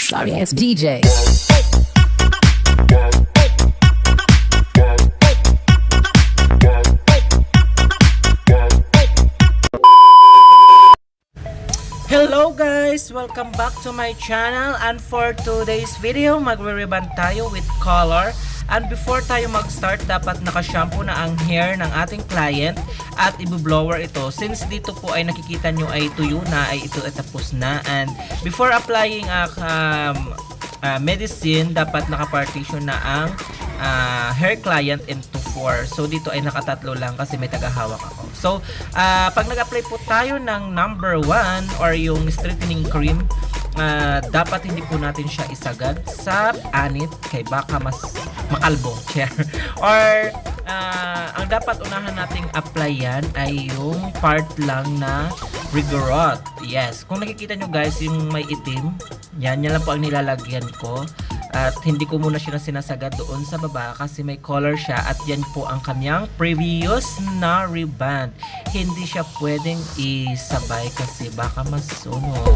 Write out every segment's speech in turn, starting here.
Sorry ass DJ. Hello guys! Welcome back to my channel, and for today's video magre-reband tayo with color. And before tayo mag-start, dapat naka-shampoo na ang hair ng ating client at i-blower ito. Since dito po ay nakikita nyo ay tuyo na, ay ito ay tapos na. And before applying medicine, dapat naka-partition na ang hair client into 4. So dito ay nakatatlo lang kasi may tagahawak ako. So pag nag-apply po tayo ng number 1 or yung straightening cream, dapat hindi po natin siya isagad sa anit kay baka mas makalbo. Or ang dapat unahan nating applyan ay yung part lang na rigorot. Yes, kung nakikita nyo guys yung may itim, yan lang po ang nilalagyan ko. At hindi ko muna siya sinasagad doon sa baba kasi may color siya, at yan po ang kanyang previous na reband. Hindi siya pwedeng isabay kasi baka masunog.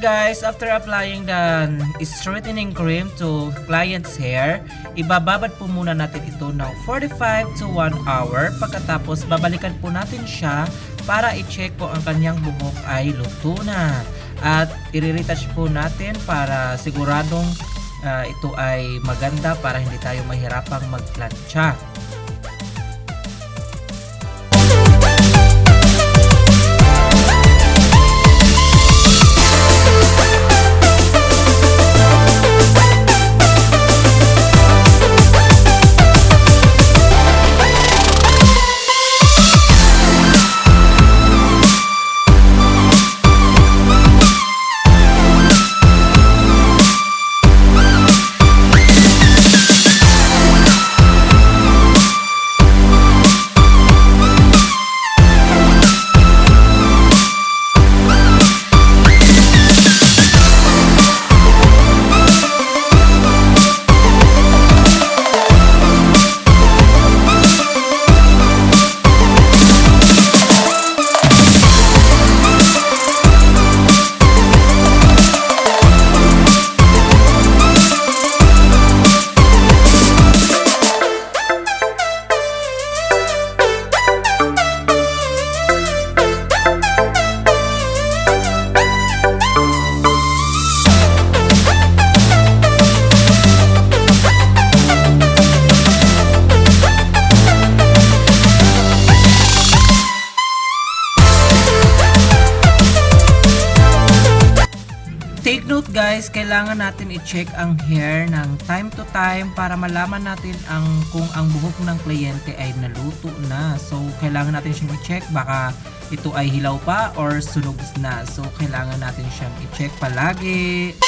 guys, after applying the straightening cream to client's hair, ibababad po muna natin ito ng 45 to 1 hour. Pagkatapos, babalikan po natin siya para i-check kung ang kanyang buhok ay luto na. At i-retouch po natin para siguradong ito ay maganda para hindi tayo mahirapang magplancha. Take note guys, kailangan natin i-check ang hair ng time to time para malaman natin kung ang buhok ng kliyente ay naluto na. So, kailangan natin siyang i-check. Baka ito ay hilaw pa or sunog na. So, kailangan natin siyang i-check palagi.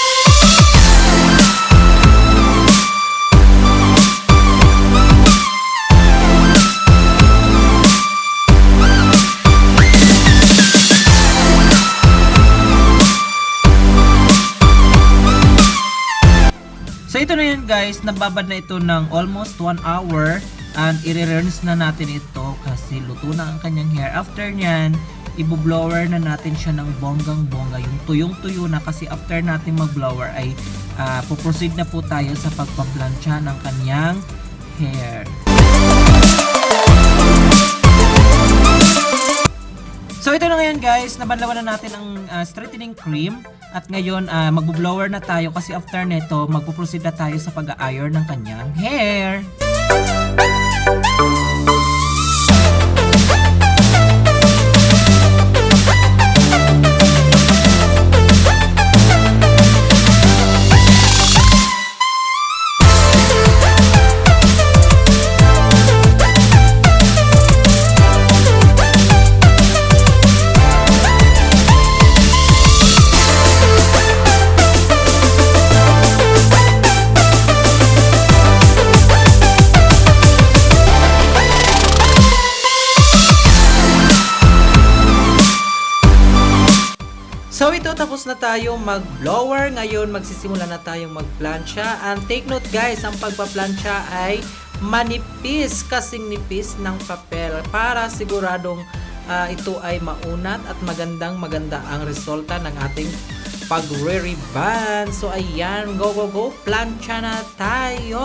So ito na yan guys, nababad na ito ng almost 1 hour and i-rinse na natin ito kasi luto na ang kanyang hair. After nyan, i-blower na natin siya ng bonggang-bongga, yung tuyong-tuyo na kasi after natin mag-blower ay puproceed na po tayo sa pagpaplansya ng kanyang hair. So ito na ngayon guys, nabanlawan na natin ang straightening cream at ngayon magbo-blower na tayo kasi after nito magpo-proceed na tayo sa pag-a-iron ng kanyang hair. So ito, tapos na tayo mag-blower. Ngayon magsisimula na tayong mag-plancha. And take note guys, ang pagpa-plancha ay manipis, kasing nipis ng papel para siguradong ito ay maunat at maganda ang resulta ng ating pagre-reband. So ayan, go go go, plancha na tayo!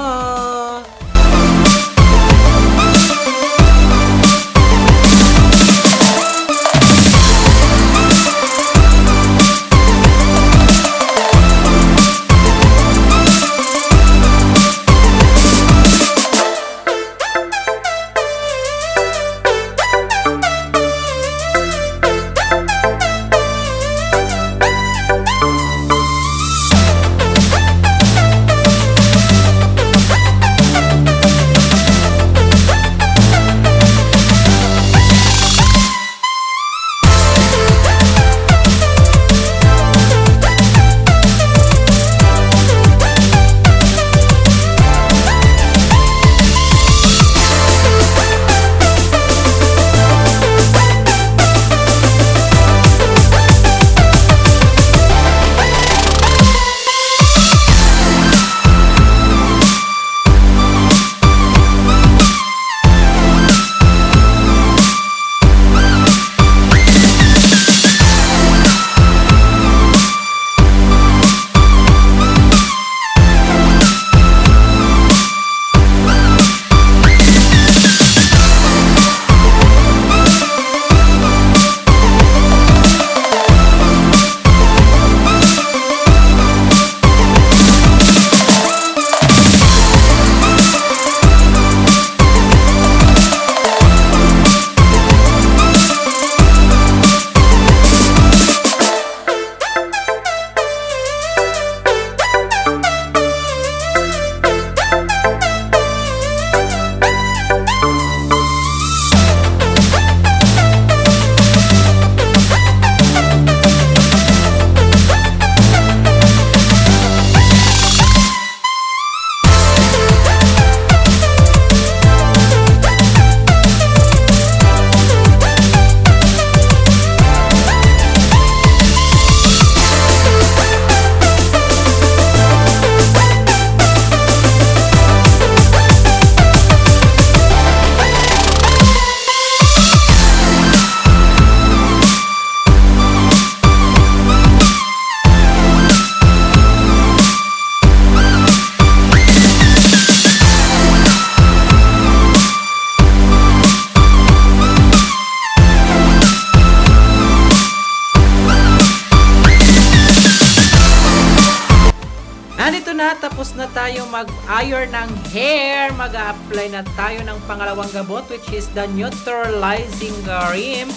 tapos na tayo mag-iron ng hair, mag-a-apply na tayo ng pangalawang gamot which is the neutralizing cream.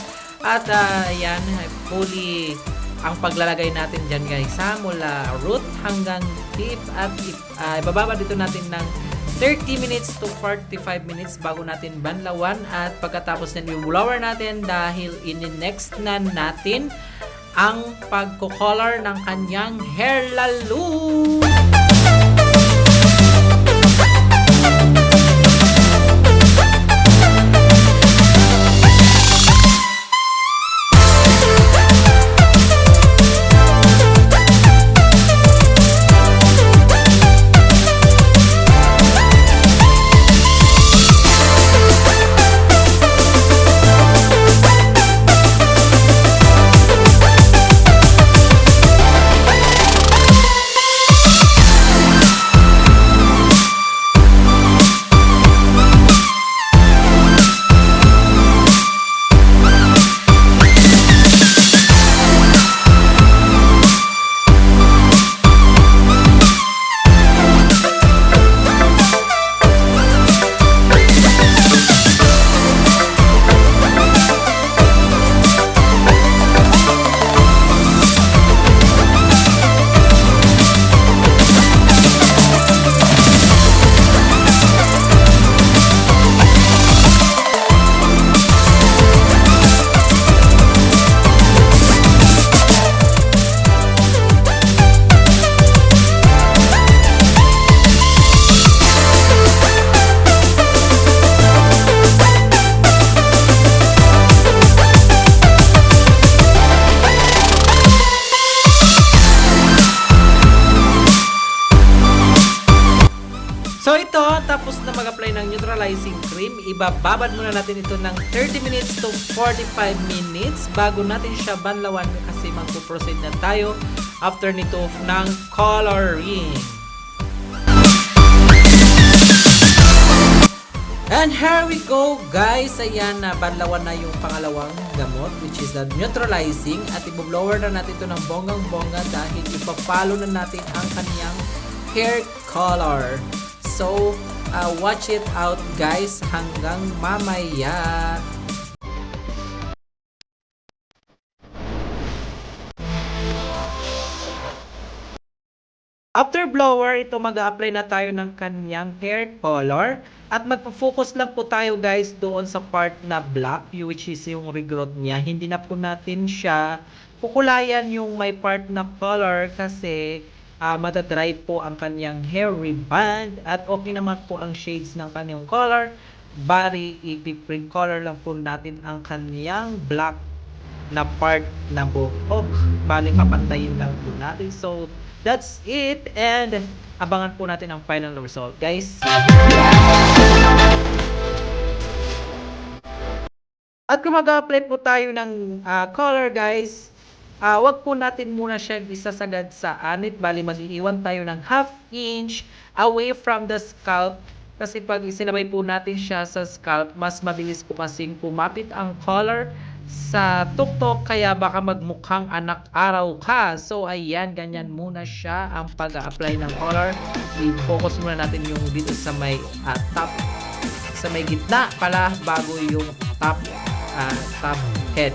At yan, fully ang paglalagay natin dyan guys ha, mula root hanggang tip at ibababa dito natin ng 30 minutes to 45 minutes bago natin banlawan at pagkatapos nyan i-blower natin dahil in-next na natin ang pagko-color ng kanyang hair lalo. So ito, tapos na mag-apply ng neutralizing cream, ibababad muna natin ito ng 30 minutes to 45 minutes bago natin siya banlawan kasi magpo-proceed na tayo after nito ng coloring. And here we go guys, ayan na banlawan na yung pangalawang gamot which is the neutralizing at i-blower na natin ito ng bonggang-bongga dahil ipapalo na natin ang kaniyang hair color. So, watch it out guys hanggang mamaya. After blower, ito mag-a-apply na tayo ng kanyang hair color. At magpo-focus lang po tayo guys doon sa part na black, which is yung regrowth niya. Hindi na po natin siya kukulayan yung may part na color kasi matadry po ang kanyang hair reband at okay naman po ang shades ng kanyang color. Bali, i-print color lang po natin ang kanyang black na part na buhok. Bali, papantayin lang po natin. So, that's it. And abangan po natin ang final result, guys. At kung mag-apply po tayo ng color, guys, wag po natin muna siya isasagad sa anit. Bali, mag-iiwan tayo ng 1/2 inch away from the scalp. Kasi pag isinabay po natin siya sa scalp, mas mabilis po kasing pumapit ang color sa tuktok. Kaya baka magmukhang anak araw ka. So, ayan, ganyan muna siya ang pag-apply ng color. I-focus muna natin yung dito sa may top, sa may gitna pala bago yung top head.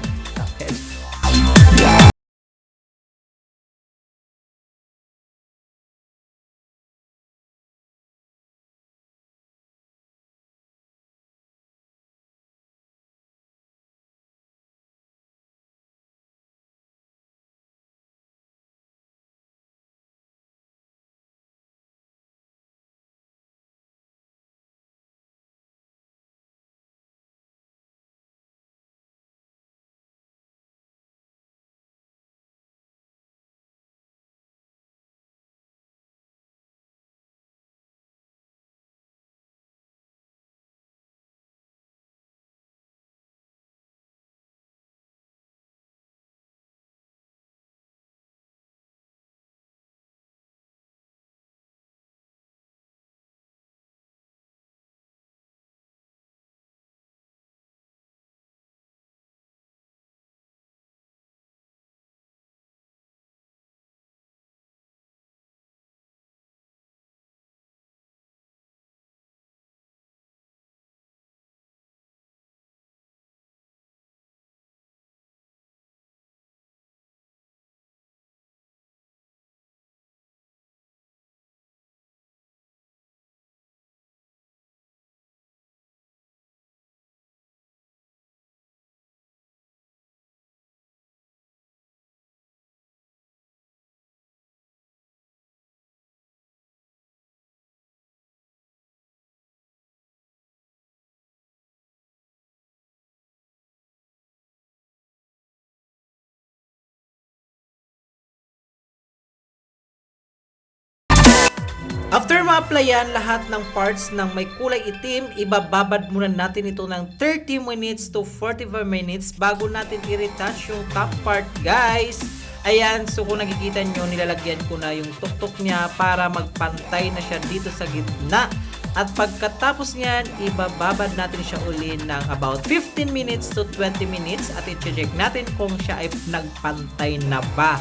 After ma-applyan lahat ng parts ng may kulay itim, ibababad muna natin ito ng 30 minutes to 45 minutes bago natin i-retouch yung top part, guys. Ayan, so kung nakikita nyo, nilalagyan ko na yung tuktok niya para magpantay na siya dito sa gitna. At pagkatapos niyan, ibababad natin siya uli ng about 15 minutes to 20 minutes at i-check natin kung siya ay nagpantay na ba.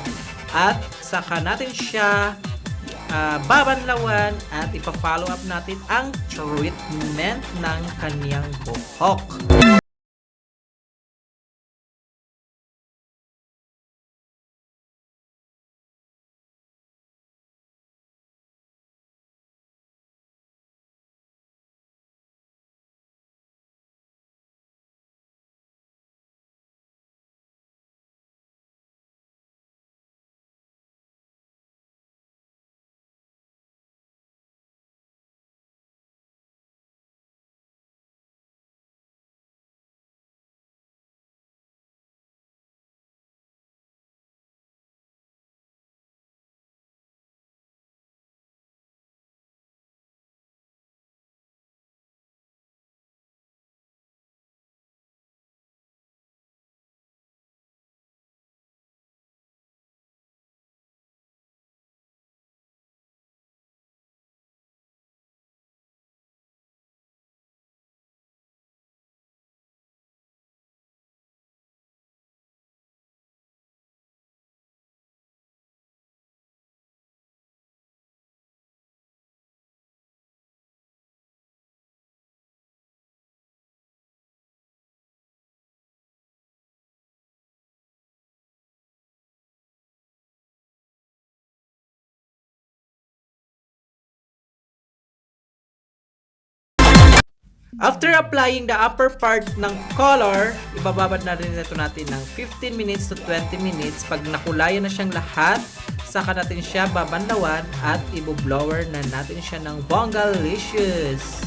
At saka natin siya babanlawan at ipa-follow up natin ang treatment ng kaniyang buhok. After applying the upper part ng color, ibababad na rin ito natin ng 15 minutes to 20 minutes. Pag nakulayan na siyang lahat, saka natin siya babanlawan at iboblower na natin siya ng Bongalicious.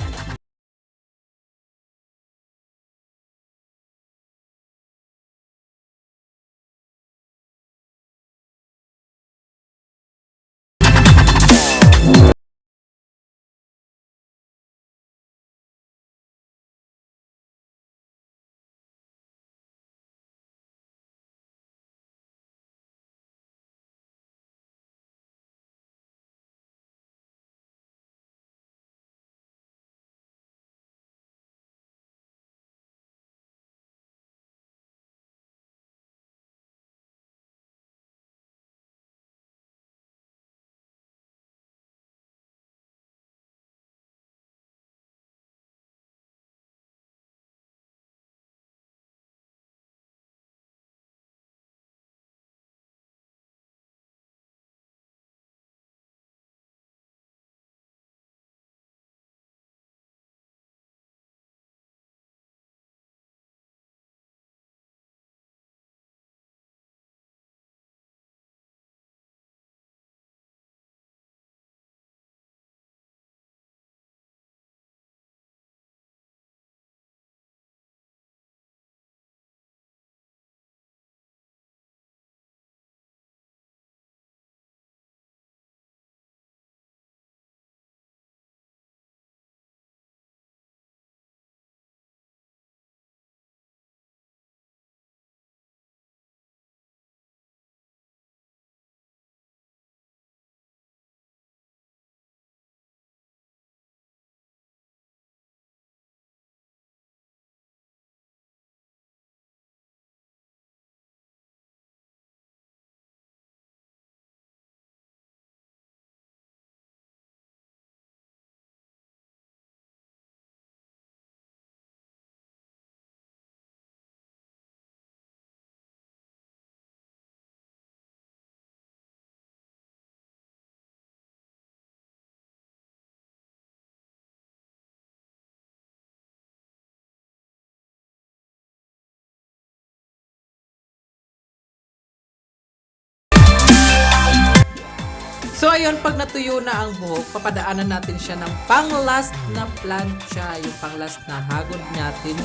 So ayun, pag natuyo na ang buhok, papadaanan natin siya ng pang-last na plancha, yung pang-last na hagod natin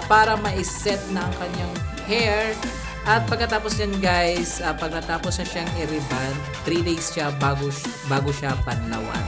para ma-set na ang kanyang hair. At pagkatapos yan guys, pag natapos na siyang i-reband, 3 days siya bago siya panlawan.